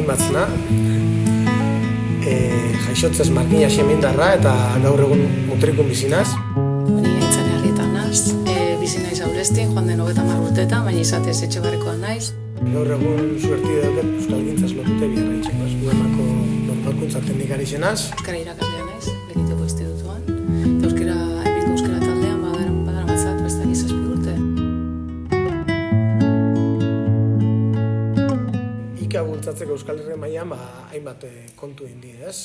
Matzna, jaixotzez Markina Xemindarra eta gaur egun Mutrikun bizinaz. Ni Aintzane Arrieta naz, bizi naiz Aurestin, joan den 30 urteetan, baina izatez Etxebarrikoa naiz. Gaur egun suerti dauket Euskalgintzaz lotute biharra itxeko, UEMako normalkuntza teknikari zenaz. Euskara irakaslea naiz, Lekiteko institutuan, eta hemengo euskara taldean badara matzat, bastak 7 urte. Ika bultzatzeko Euskal Herri mailan hainbat kontu indi, ez?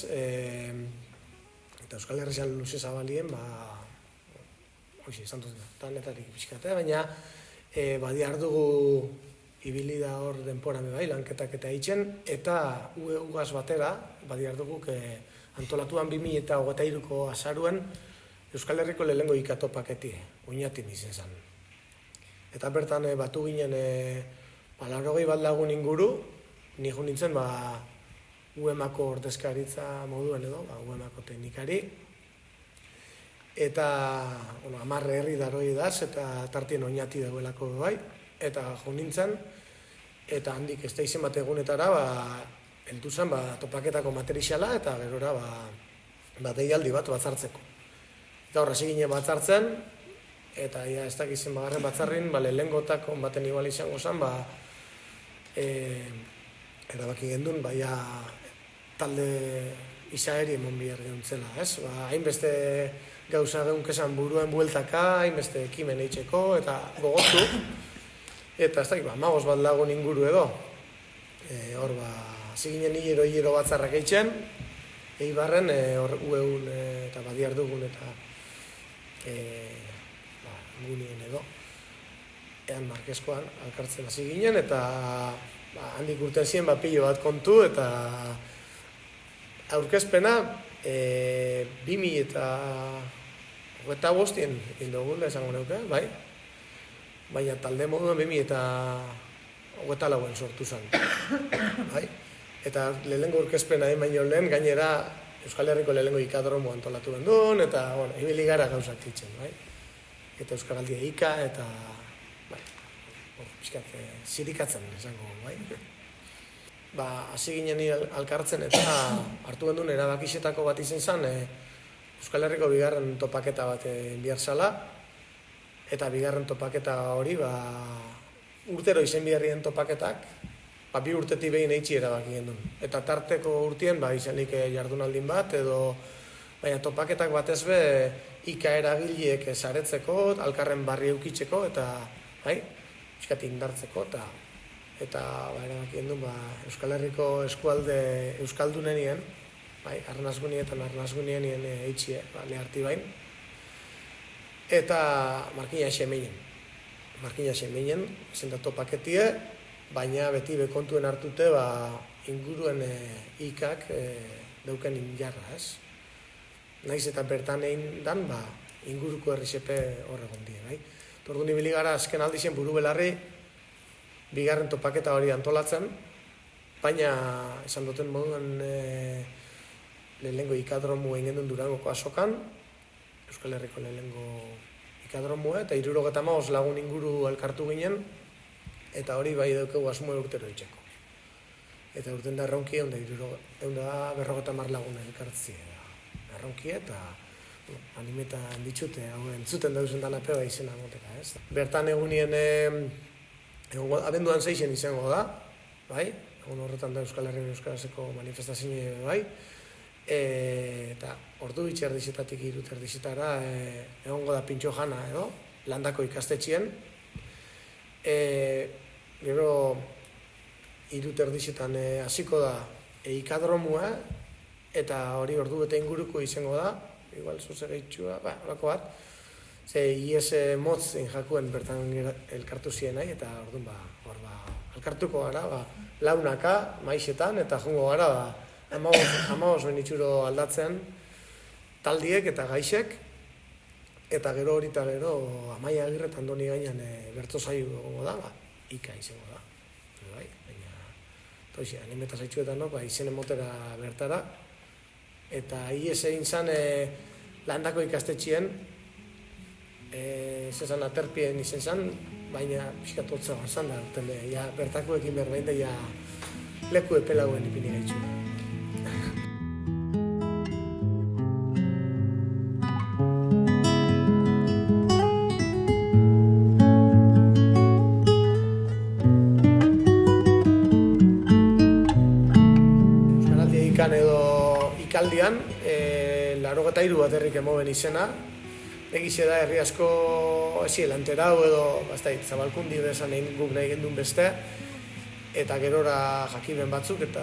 Eta Euskal Herrian luze zabalien, hoxe, izan dut, tanetarik pixkate, baina badiar dugu ibili da hor denporame bai, lanketak eta itxen, eta ugaz batera, badiar dugu, antolatuan 2023ko azaruen Euskal Herriko lehenengo ikatopaketi, oinatin izen zen. Eta bertan batu ginen 80 bat lagun inguru, nijo nintzen UEMako ordezkaritza moduen edo, UEMako teknikari, eta 10 herri daroi daz, eta tartien oinati dagoelako bai, eta jo nintzen, eta handik ez da izen bat egunetara, heldu zen topaketako materiala, eta gerora deialdi bat batzartzeko. Eta horra ginen batzartzen, eta ez dakizen bagarren batzarrin, lehengotak baten igual izango zen, erabaki gendun, talde izaeri emon bihar geuntzela, ez? Hainbeste gauza geunkezan buruen bueltaka, hainbeste ekimen eitzeko, eta gogotu, eta ez dakit, 15 bat lagun inguru edo, hor ziginen hilero batzarrak eitzen, eibarren hor ueun eta badiar dugun eta gunien edo, ean markeskoan alkartzen hasi ginen, eta handik urten ziren pilo bat kontu, eta aurkezpena 2025 indogula esango neuke, bai? Baina talde moduan 2024 sortu zen. Bai? Eta lehenengo aurkezpena baino lehen, gainera Euskal Herriko lehenengo ikadromo antolatu gendun, eta ibili gara gauzak ditzen, bai? Eta Euskaraldia ika, eta zirikatzen esango, bai? Hasi ginen alkartzen eta hartu gendun erabakixetako bat izen zen Euskal Herriko bigarren topaketa bat bihar zala, eta bigarren topaketa hori urtero izen biharrien topaketak 2 urtetik behin eitzi erabaki gendun. Eta tarteko urtien izanik jardunaldin bat, edo baina topaketak batez be ika eragileek saretzeko, alkarren barri eukitzeko, eta pixkat indartzeko, eta erabaki gendun Euskal Herriko eskualde euskaldunenien, arnazgunietan arnazgunietan eitzie, leharti bain, eta Markina Xemeinen, zen da topaketie, baina beti bekontuen hartute inguruen ikak dauken injarra, ez? Naiz eta bertan egin dan, inguruko herrisepe horregon die, bai? Orduan ibili gara azken aldizien buru belarri bigarren topaketa hori antolatzen, baina esan duten moduan lehenengo ikadromu egin gendun Durangoko azokan, Euskal Herriko lehenengo ikadromua, eta 75 lagun inguru elkartu ginen, eta hori bai daukegu asmoe urtero itxeko. Eta urten da erronki, 150 lagun elkartzi erronki, eta animetan ditxute, entzuten dauzen danape izena moteka, ez? Bertan egunien, abenduan 6 izango da, bai? Egun horretan da Euskal Herrian Euskarazeko manifestazioa, bai? Eta ordu bitxerdizetatik 3 erdizetara egongo da pintxo jana edo, landako ikastetxien. Gero 3 erdizetan hasiko da ikadromua, eta hori ordu bete inguruko izango da, igual zuze gehitxua, horako bat, IES motz jakuen bertan elkartu ziren nahi, eta orduan elkartuko gara, launaka, maizetan, eta jongo gara, amaos benitxuro aldatzen taldiek eta gaixek, eta gero hori eta gero Amaia Agirre eta Andoni gainean bertso saio gogo da, ika izango da. Baina, animeta zaitxuetan, izen emotera bertara, eta IES egin zen landako ikastetxien, zezan aterpien izen zen, baina pixkat hotza barzan da, bertakoekin berbein da leku epelagoen ipini gaitxu. Euskaraldia ikan edo ikaldian, 83 bat herrik emoben izena. Egize da herri asko lanterau edo zabalkundi bezan egin guk nahi gendun beste, eta gerora jakiben batzuk, eta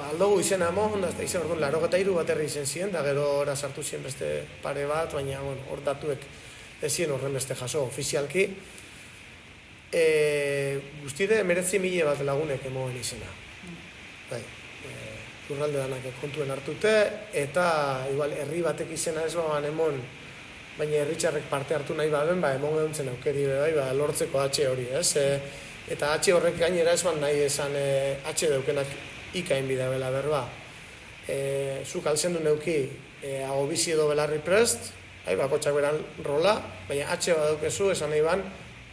aldogu izena emon, eta izan orduan 83 bat herri izen ziren, da gerora sartu ziren beste pare bat, baina hor datuek ez ziren horren beste jaso ofizialki. Guztide 19.000 bat lagunek emoben izena. Lurralde danak kontuen hartute, eta igual herri batek izena ez baban emon, baina herritxarrek parte hartu nahi baden, emon geduntzen aukeri lortzeko H hori, ez? Eta H horrek gainera ez nahi esan H daukenak ikain bidea bela berba. Zuk alzendu neuki hago bizi edo belarri prest, bakotxak beran rola, baina H badaukezu esan nahi ban,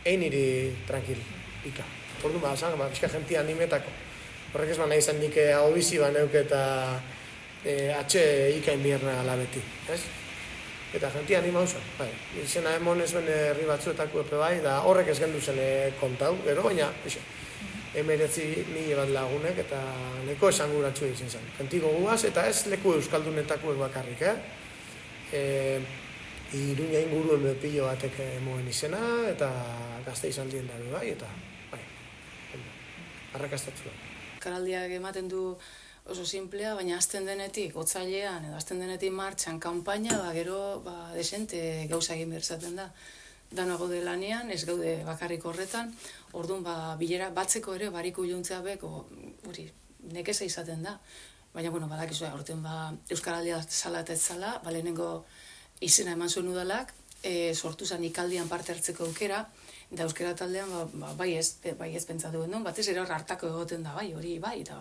egin iri tranquil, ika. Ordu pixka jentia animetako. Horrek ez nahi izan nik hago bizi baneuk eta H ikain bierna ala beti, ez? Eta jentia anima oso, izena emon ez ben herri batzuetako epe bai, da horrek ez gendu zen kontau, gero, baina, 19.000 bat lagunek eta neko esanguratxu izan zen. Gentiko guaz, eta ez leku euskaldunetakoek bakarrik, Iruña inguruen bepillo batek emoen izena, eta gazte izan dien dabe bai, eta arrakastatzu. Euskaraldiak ematen du oso simplea, baina azten denetik, otzailean edo azten denetik martxan kanpaina, gero desente gauza egin berzaten da. Dano gaude lanean, ez gaude bakarrik horretan, orduan bilera batzeko ere bariko iluntzea beko, hori, nekeza izaten da. Baina, badakizu, aurten Euskaraldia zala eta ez zala, lehenengo izena eman zuen udalak, sortu zen ikaldian parte hartzeko aukera, eta euskara taldean bai ez pentsatu genuen, batez ere hartako egoten da bai, hori bai, eta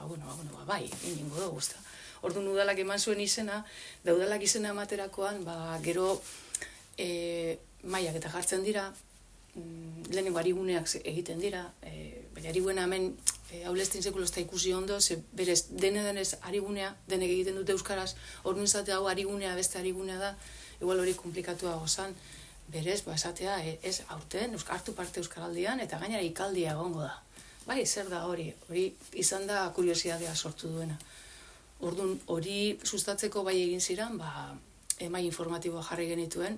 bai, egingo dugu guzta. Orduan udalak eman zuen izena, da udalak izena ematerakoan, gero mailak eta jartzen dira, lehenengo ariguneak egiten dira, baina ariguena hemen haulestin sekulozta ikusi ondo, berez denez arigunea, denek egiten dute euskaraz, orduan zate hau arigunea beste arigunea da, igual hori komplikatua gozan, berez, esatea, ez aurten, hartu parte euskaraldian, eta gainera ikaldia egongo da. Bai, zer da hori izan da kuriosidadea sortu duena. Orduan, hori sustatzeko bai egin ziren, emai informatiboa jarri genituen,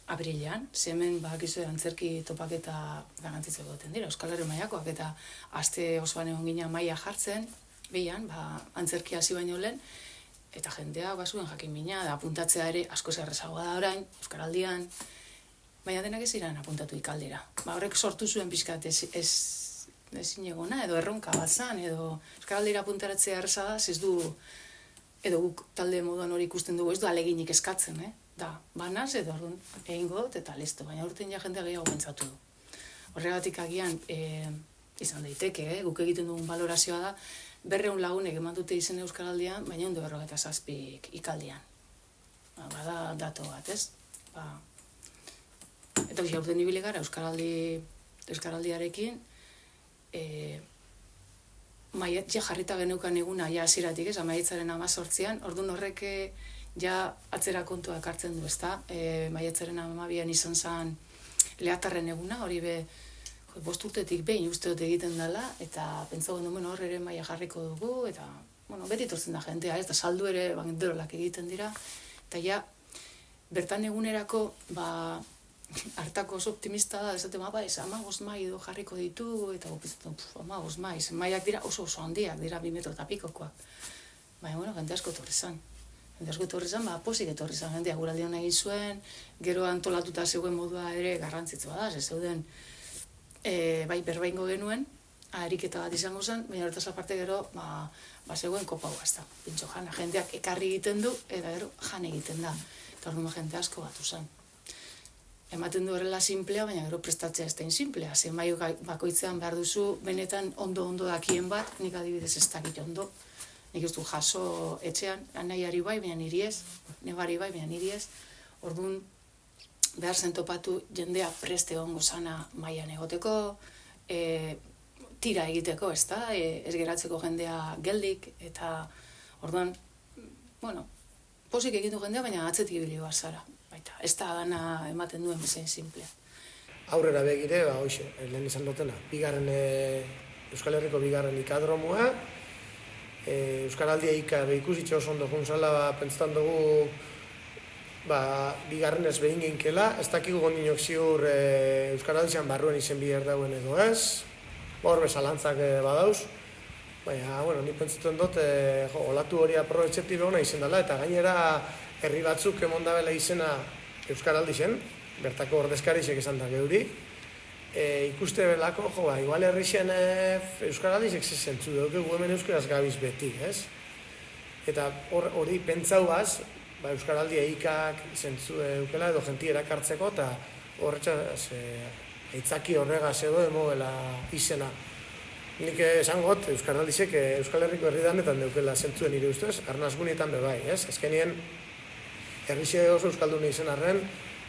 abrilean, hemen antzerki topaketa garantzitzeko duten dira, Euskal Herri mailakoak, eta aste osoan egon ginen maila jartzen, behian, antzerki hasi baino lehen, eta jendea zuen jakin mina, apuntatzea ere asko zerrezagoa da orain, Euskaraldian, baina denak ez ziren apuntatu ikaldera. Horrek sortu zuen pixkat ezin egona, edo erronka bat zan, edo Euskaraldera apuntaratzea erreza da, ez du, edo guk talde moduan hori ikusten dugu, ez du aleginik eskatzen, da, banaz, edo orduan egingo dut, eta listo, baina urten ja jendea gehiago pentsatu du. Horregatik agian, izan daiteke, guk egiten dugun balorazioa da, 200 lagunek eman dute izen Euskaraldian, baina 157 ikaldian. Bada dato bat, ez? Eta hoxe, aurten ibili gara Euskaraldiarekin, ja jarrita geneukan eguna ja hasieratik, ez, maiatzaren 18an, orduan horrek ja atzera kontua ekartzen du, ezta? Maiatzaren 12an izan zen lehatarren eguna, hori 5 urtetik behin uste dut egiten dela, eta pentsago genuen hor ere maila jarriko dugu, eta beti etortzen da jentea, ez da saldu ere banderolak egiten dira, eta ja bertan egunerako hartako oso optimista da, esate 15 mai edo jarriko ditugu, eta 15 mai, mailak dira oso handiak, dira 2 metro eta pikokoak. Baina, jende asko etorri zan. Jende asko etorri zan, pozik etorri zan jendea guraldion egin zuen, gero antolatuta zegoen modua ere garrantzitsua da, zeuden berbaingo genuen, ariketa bat izango zen, baina horretaz aparte gero, zegoen kopa guazta. Pintxo jana, jendeak ekarri egiten du, eta gero jan egiten da. Eta orduan jende asko batu zen. Ematen du horrela simplea, baina gero prestatzea ez da insimplea. Zen bai bakoitzean behar duzu, benetan ondo dakien bat, nik adibidez ez dakit ondo. Nik ez du jaso etxean, nahiari bai, baina niri ez, nebari bai, baina niri ez. Orduan, behar zen topatu jendea preste ongo sana mailan egoteko, tira egiteko, ezta? Ez geratzeko jendea geldik, eta orduan, bueno, posik egin du jendea, baina atzetik ibili behar zara. Baita, ez da dana ematen duen bezain simplea. Aurrera begire, hoxe, lehen izan dutena, Euskal Herriko bigarren ikadromua, Euskaraldia ikusitxe oso ondo juntzala, pentsetan dugu, bigarren ez behin ginkela, ez dakigu gondinok ziur Euskaraldian barruen izen bihar dauen edo ez, hor bezalantzak badauz, baina, bueno, ni pentsetan dut, olatu hori aprobetxetibe hona izen dela, eta gainera herri batzuk emondabela izena Euskaraldi zen, bertako ordezkarizek esan da geuri, ikuste belako, igual herrixen Euskaraldizek zentzu dugu hemen Euskaraz gabiz beti, ez? Eta hori pentsauaz, Euskaraldi eikak zentzu eukela edo jenti erakartzeko, eta horretxaz aitzaki horregaz edo emogela izena. Nik esan got, Euskaraldizek Euskal Herriko herridanetan deukela zentzuen nire ustez, arnazgunietan bebai, ez? Azkenien, herrixe oso Euskaldun izan arren,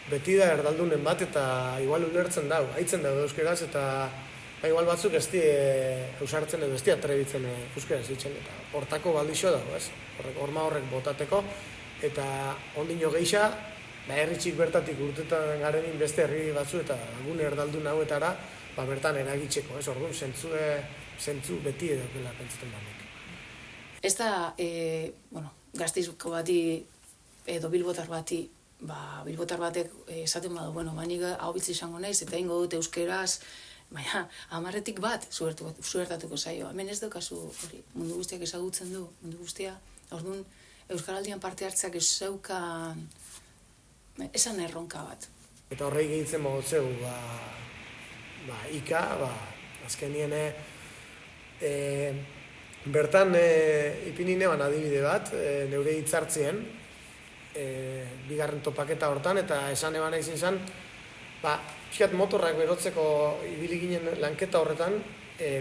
beti da erdaldunen bat eta igual ulertzen dau, haitzen dago euskeraz eta igual batzuk ez di eusartzen edo ez di atrebitzen euskeraz ditzen eta hortako baldixo dago, ez? Horma horrek botateko eta ondino geixa, herritxik bertatik urtetan garenin beste herri batzu eta gune erdaldun hauetara bertan eragitzeko, ez? Orduan, zentzu beti edokela pentsatzen banek. Ez da, Gasteizko bati edo bilbotar bati, bilbotar batek esaten badu, baina hau bitzi izango naiz, eta ingo dut euskeraz, baina 10-etik bat zuertatuko zaio. Hemen ez daukazu hori, mundu guztiak ezagutzen du, mundu guztia. Orduan, Euskaraldian parte hartzeak ez zeukan esan erronka bat. Eta horrei gehitzen mogotzeu, ika, azkenien bertan ipinine adibide bat, neure hitzartzien, bigarren topaketa hortan, eta esan eban izin zen, pixkat motorrak berotzeko ibili ginen lanketa horretan,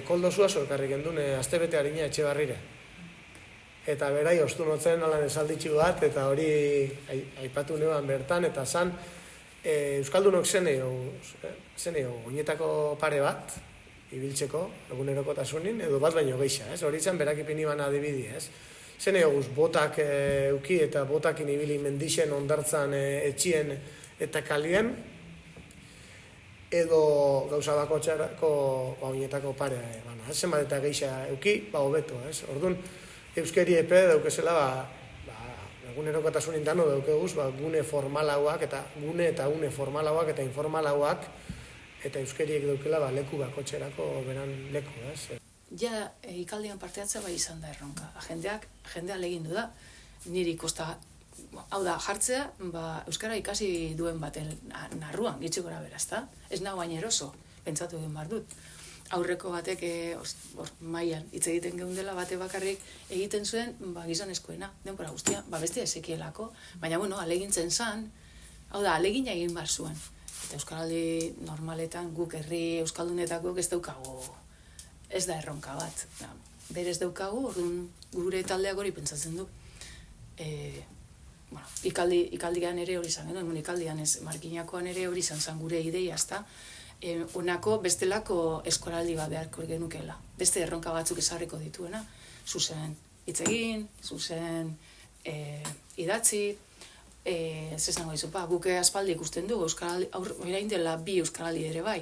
koldo zuazo ekarri gendun astebete harina etxe barrire. Eta berai, ostu notzen alan esalditxu bat, eta hori aipatu neban bertan, eta zan, Euskaldunok zeneo oinetako pare bat, ibiltzeko, egunerokotasunin, edo bat baino geixa, ez? Hori zen berak ipini bana adibidi, ez? Zeneo guz, botak euki eta botakin ibili mendixen ondartzan etxien eta kalien, edo gauza bako txarako oinetako pare, zenbat eta geixa euki, hobeto, ez? Orduan, euskeri epe daukezela, egunerokotasunin dano daukeguz, gune formalauak eta une formalauak eta informalauak, eta euskeriek daukela leku bakotxerako beran leku, ez? Ja, ikaldian parte hartzea bai izan da erronka. Jendea legindu da, niri kosta, hau da, jartzea, euskara ikasi duen baten narruan, gitxiko gara beraz, da? Ez nago baina eroso, pentsatu egin behar dut. Aurreko batek, mailan, hitz egiten geundela, bate bakarrik egiten zuen, gizonezkoena, denbora guztia, bestia ezekielako, baina, alegintzen zan, hau da, alegina egin behar zuen. Eta euskaraldi normaletan guk herri euskaldunetako ez daukagu, ez da erronka bat. Berez daukagu, orduan gure taldeak hori pentsatzen du. Ikaldian ere hori izan, ikaldian ez, markinakoan ere hori izan gure ideia, ezta? Honako bestelako eskoraldi bat beharko genukela. Beste erronka batzuk ezarriko dituena, zuzen hitz egin, zuzen idatzi, zezango dizu, guk aspaldi ikusten dugu, orain dela 2 euskaraldi ere bai.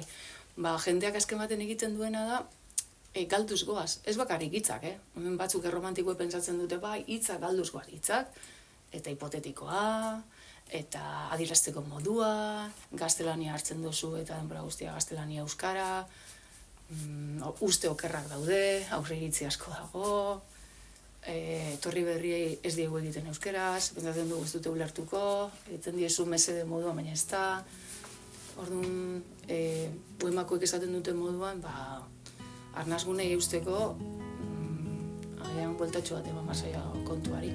Jendeak azken baten egiten duena da, galduz goaz, ez bakarrik hitzak, hemen batzuk erromantikoa pentsatzen dute, hitzak galduz goaz, hitzak, eta hipotetikoa, eta adierazteko modua, gaztelania hartzen duzu eta denbora guztia gaztelania euskara, uste okerrak daude, aurreiritzi asko dago, etorri berriei ez diegu egiten euskeraz, pentsatzen dugu ez dute ulertuko, egiten diezu mesede modua, baina ez da. Orduan, poemakoek esaten duten moduan, arnazgunei eusteko, agian bueltatxo bat eman masaia kontuari.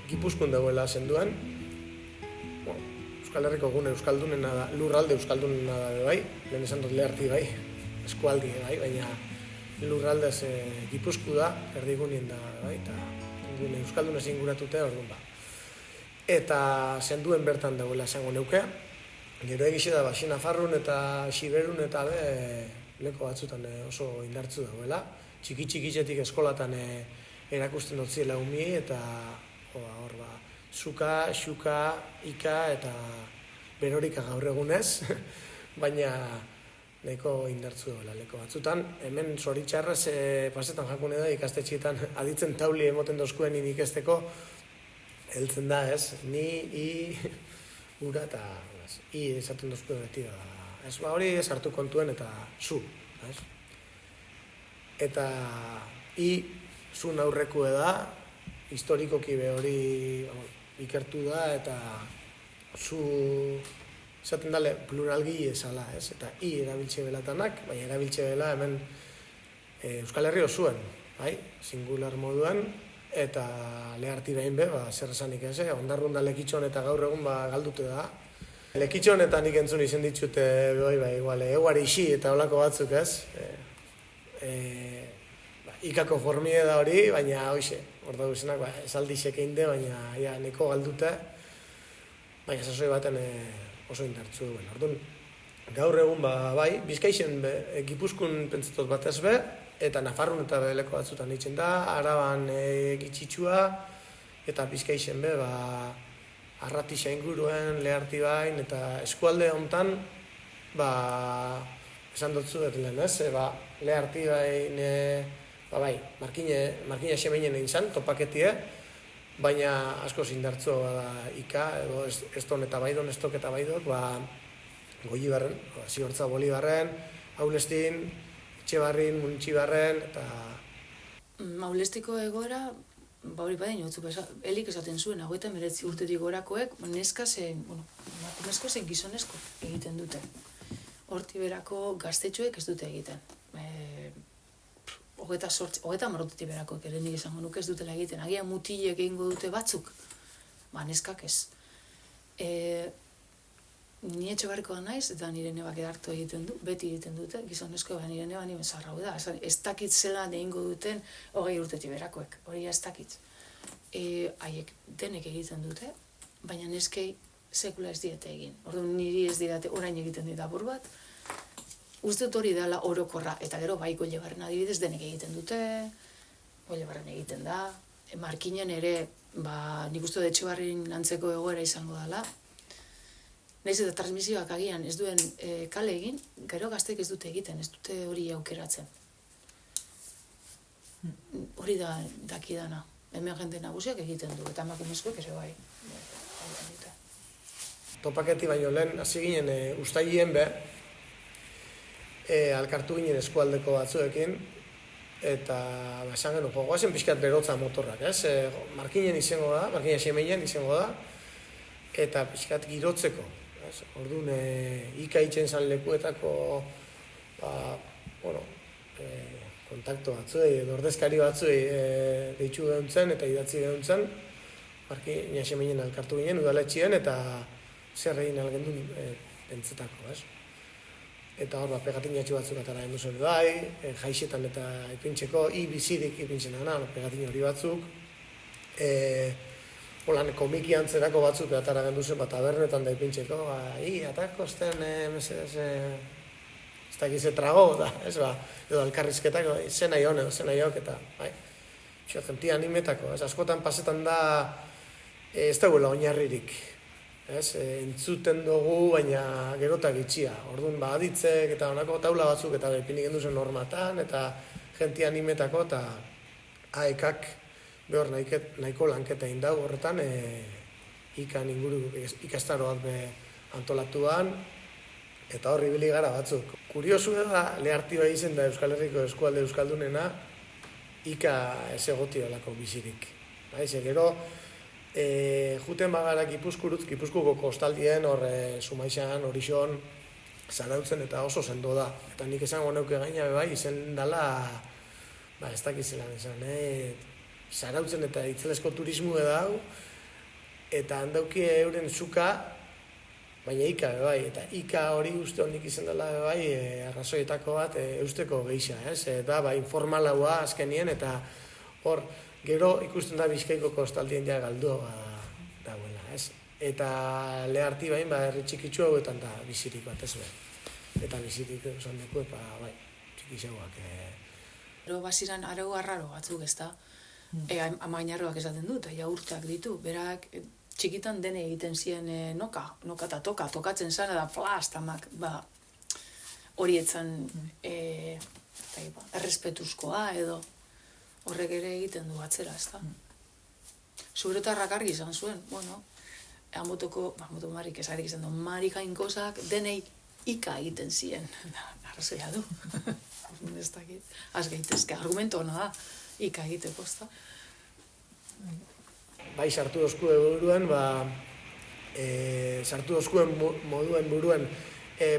Gipuzkoan dagoela zenduan, Euskal Herriko gune euskaldunena da, lurralde euskaldunena da bai, lehen esan dut Leharti bai, eskualdi bai, baina lurraldez Gipuzkoa da, erdigunien da bai, eta gune euskaldunez inguratuta orduan ba. Eta zenduen bertan dagoela esango neuke, gero egixe da baxi Nafarrun eta Xiberun eta leko batzutan oso indartzu dagoela, txiki-txikitzetik eskolatan erakusten dut ziela umi eta hor ba, zuka, xuka, ika eta berorika gaur egunez, baina nahiko indartzu dagoela leko batzutan. Hemen zoritxarrez pasetan jakune da ikastetxeetan aditzen tauli emoten dozkuen ikesteko, heltzen da ez, ni, i, ura eta i esaten dozkuen beti da. Ez ba hori sartu kontuen eta zu, ez? Eta i zun aurrekue da, historikoki be hori ikertu da eta zu esaten dale pluralgi esala, ez? Eta i erabiltze belatanak, baina erabiltze bela hemen Euskal Herri osuen, bai? Singular moduan, eta Leharti behin be, ba, zer esanik ez, ondarrunda Lekitxon eta gaur egun ba, galdute da. Lekitxon eta nik entzun izen ditxute bai, igual, eguari isi eta olako batzuk ez. Ikako formie da hori, baina hoxe, hor da guzenak, ba, esaldixek egin de, baina ja, neko galdute, baina sasoi baten oso indartzu duen. Orduan, gaur egun ba, bai, Bizkaixen be, Gipuzkoan pentsatot batez be, eta Nafarrun eta beleko batzutan ditzen da, Araban gitxitxua, eta Bizkaixen be, ba, Arratixa inguruen, Leharti bain, eta eskualde hontan, ba, esan dutzu dut lehen, ez? Ba, Leharti bain, ba, bai, markina xemeinen egin zan, topaketie, baina asko zindartzu da ika, edo eston eta baidon, estok eta baidok, ba, Goibarren, Ziortza Bolibarren, Aulestin, Etxebarrin, Munitxibarren, eta... Aulestiko egoera, ba hori badain jotzuk, helik esaten zuen, 59 urtetik gorakoek, emakumezko zein gizonezko egiten dute. Horti berako gaztetxoek ez dute egiten. 30 urtetik berakoek ere nik esango nuke ez dutela egiten. Agian mutilek egingo dute batzuk, ba neskak ez. Ni Etxebarrikoa naiz, eta nire nebak edartu egiten du, beti egiten dute, gizonezko nire neba nire zarrau da. Ez dakit zelan egingo duten 20 urtetik berakoek, hori ez dakit. Haiek denek egiten dute, baina neskei sekula ez diete egin. Orduan niri ez didate orain egiten dit apur bat, uste dut hori dela orokorra, eta gero bai Goibarren adibidez denek egiten dute, Goibarren egiten da, Markinen ere, ba, nik uste dut Etxebarrin antzeko egoera izango dela, nahiz eta transmisioak agian ez duen kale egin, gero gazteek ez dute egiten, ez dute hori aukeratzen. Hori da dakidana. Hemen jende nagusiak egiten du, eta emakumezkoek ere bai. Topaketi baino lehen, hasi ginen ustailien be, alkartu ginen eskualdeko batzuekin, eta esan genuen, goazen pixkat berotza motorrak, ez? Markinen izango da, Markina xemeinen izango da, eta pixkat girotzeko. Orduan, ika itzen zan lekuetako kontakto batzuei, edo ordezkari batzuei deitzu geuntzen eta idatzi geuntzen, Markina xemeinen alkartu ginen, udaletxien, eta zer egin algendun pentsetako, ez? Eta hor, pegatinatxu batzuk atara gendu zen bai, jaixetan eta ipintzeko, bizirik ipintzen gana, pegatin hori batzuk. Holan, komiki antzerako batzuk atara gendu zen, tabernetan da ipintzeko, atako esten, ez dakize trago, ez ba, edo alkarrizketako, zen nahi hone, zen nahi hok, eta, bai, jentia animetako, ez askotan pasetan da, ez dagoela oinarririk, ez, entzuten dugu, baina gerotak itxia, orduan, ba, aditzek, eta honako taula batzuk, eta ipinik gendu zen normatan, eta jentia animetako, eta aekak, behor nahiko lanketa indau horretan, ikan inguru ikastaroak antolatuan, eta horri ibili gara batzuk. Kuriosu da, Leharti bai izen da Euskal Herriko eskualde euskaldunena, ika ez egoti olako bizirik. Ze gero, juten bagara Gipuzkoko kostaldien, hor Sumaixan, Horixon, Zarautzen eta oso sendo da. Eta nik esango neuke gaina bai, izen dela, ba ez dakizelan esan, Zarautzen eta itzelesko turismo edau, eta handauki euren zuka, baina ika bai, eta ika hori uste hondik izan dela bai, arrazoietako bat eusteko geixa, ez? Eta bai, informalaua azkenien, eta hor, gero ikusten da Bizkaiko kostaldien ja galdua dagoela, ez? Eta leharti bain, herri txikitsu hauetan da bizirik bat ez behar. Eta bizirik esan dugu, bai, txikixauak. Gero baziran arau arraro batzuk, ez da? Amainarroak esaten du, eta urteak ditu, berak txikitan dene egiten ziren noka eta tokatzen zen, eta flas, hori etzan errespetuzkoa edo horrek ere egiten du atzera, ez da? Zuretarrak argi izan zuen, amotoko marik esarik izan du, marik hainkozak denei ika egiten ziren, arrazoia du, ez dakit, az gaitezke, argumento hona da, ika egiteko, ez da? Bai, sartu dozku buruan, sartu dozkuen moduen buruan,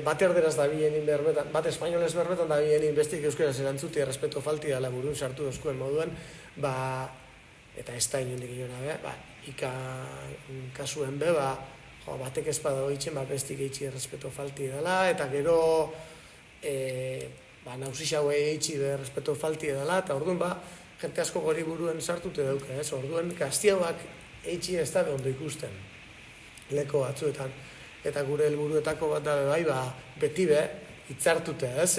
bat erderaz da bilenin berbetan, bat espainolez berbetan da bilenin bestik euskaraz erantzuti errespeto falti dela burun sartu dozkuen moduen, eta ez da inondik inona, ika kasuen be, batek ez badago itxen, bestik eitxi errespeto falti dela, eta gero nausixaue eitxi errespeto falti dela, eta orduan jente asko gori buruen sartute dauke, ez? Orduan, gaztiauak eitxi ez da ondo ikusten, leko batzuetan. Eta gure helburuetako bat da bai, beti hitzartute, ez?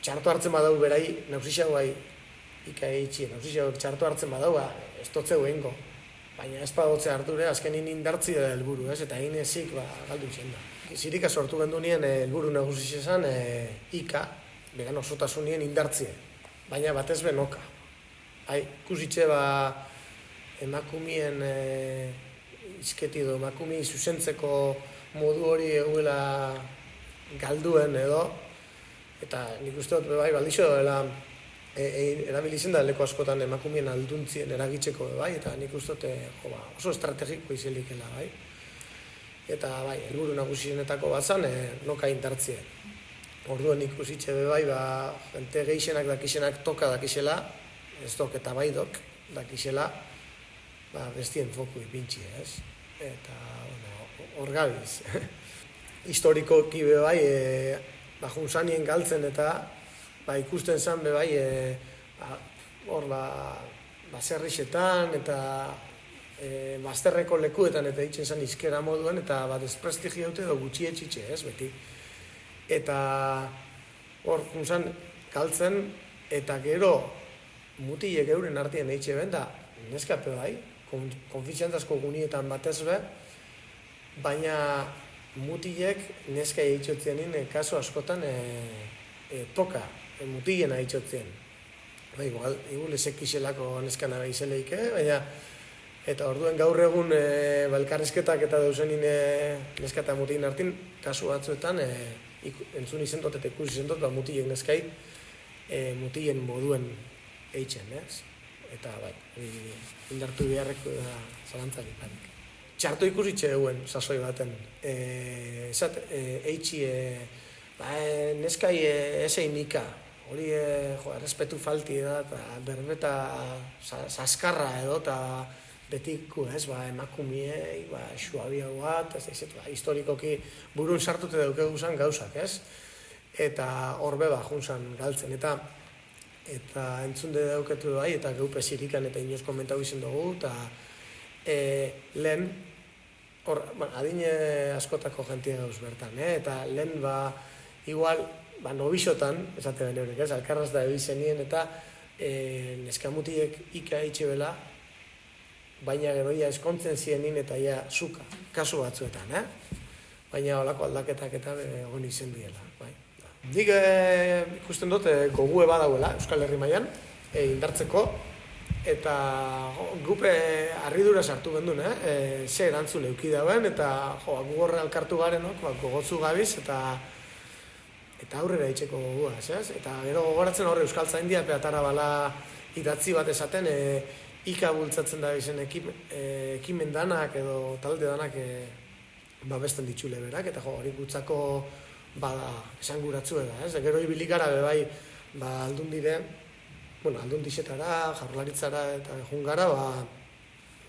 Txarto hartzen badau berai, nausixauai ika eitxi, nausixauak txarto hartzen badau, ez totzeu egingo. Baina ez badotze harture, azkenin indartzi da helburu, ez? Eta egin ezik, galdu izan da. Zirika sortu gendu nien helburu nagusi esan, ika, began osotasunien indartzie. Baina batez benoka. Ikusitxe emakumien izketi edo emakumi zuzentzeko modu hori eguela galduen edo, eta nik uste dut bai baldixo dela erabilizen da leko askotan emakumien alduntzien eragitzeko bai, eta nik uste dut oso estrategiko izelikela bai. Eta bai, helburu nagusienetako bat zan, noka indartzie. Orduan ikusitxe bai, jente geixenak dakixenak toka dakixela, ez dok eta bai dok dakixela, bestien foku ipintxi, ez? Eta, hor gabiz. Historikoki bai, junzanien galtzen eta ikusten zen bai, hor baserrixetan eta bazterreko lekuetan eta ditzen zen izkera moduan eta desprestigi haute edo gutxi etxitxe, ez, beti. Eta hor junzan galtzen eta gero mutilek euren artien eitxe ben da neskape bai, konfizientazko gunietan batez be, baina mutilek neska eitxotzienin kasu askotan toka, mutilen eitxotzien. Igual ezekixelako neskana behizeleike, baina eta orduen gaur egun elkarrizketak eta dauzenin neska eta mutilin artin kasu batzuetan entzun izendot eta ikusi izendot, mutilek neskai mutilen moduen eitzen, ez? Eta indartu beharreko da zalantzak iparik. Txarto ikusitxe eguen sasoi baten. Eitzi, neskai ezein nika, hori errespetu falti da, eta berbeta saskarra edo, eta betiku, ez, emakumiei, suabia bat, historikoki burun sartute daukegu zan gauzak, ez? Eta horbe junzan galtzen, eta entzunde dauketu bai, eta geupe zirikan eta inoz komentau izan dugu, eta lehen, adine askotako jentia gauz bertan, eta lehen igual, nobixotan, esate ben eurek, ez, alkarraz da ebizenien, eta neskamutiek ika eitxe baina geroia eskontzen zienin eta ia zuka, kasu batzuetan, baina holako aldaketak eta egon izen diela. Nik ikusten dut gogue badauela Euskal Herri mailan indartzeko, eta gupe harridura sartu gendun, ze erantzun euki dauen, eta gugorre alkartu garen, gogotzu gabiz, eta aurrera itxeko goguaz, eta gero gogoratzen horre Euskaltzaindia peatara bala idatzi bat esaten, ika bultzatzen da izen ekimen danak edo talde danak babesten ditxule berak, eta hori gutzako esanguratzu da, gero ibilik gara bai aldundire, aldundizetara, jarlaritzara eta egun gara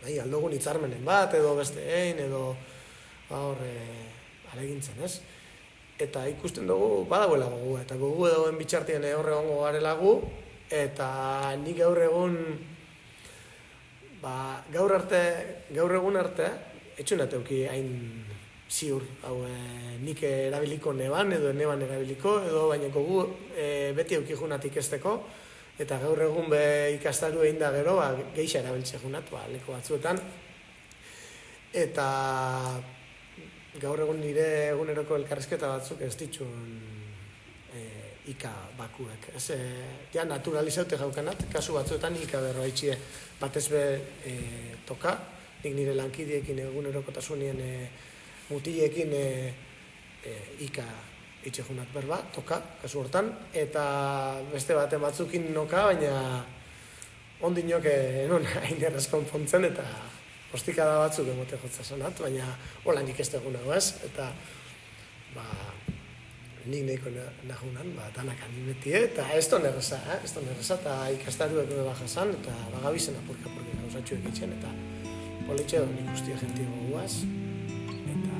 aldogun hitzarmenen bat edo beste egin edo hor alegintzen, ez? Eta ikusten dugu badagoela gogu, eta gogu dagoen bitxartien hor egongo garela gu, eta nik gaur egun, gaur egun arte, etxunat euki hain ziur, hau nik erabiliko neban, edo neban erabiliko, edo baina gogu beti euki junat ikesteko, eta gaur egun ikastaru egin da gero, geixa erabiltze junat, leku batzuetan, eta gaur egun nire eguneroko elkarrizketa batzuk ez ditxun ika bakuek. Ja naturalizaute gaukanat, kasu batzuetan ika berroaitxie batez be toka, nik nire lankidiekin egunerokotasunien mutilekin ika itxejunat berba, toka, kasu hortan, eta beste baten batzukin noka, baina ondinok enon hain erraz konpontzen, eta ostikada batzuk emote jotza zanat, baina hola nik ez teguna guaz, eta nik nahiko nahunan, danak animetie, eta ez ton erreza, eta ikastaruek baja zan, eta bagabizena porka gauzatxuek itxen, eta politxe nik ustia jentio guaz, eta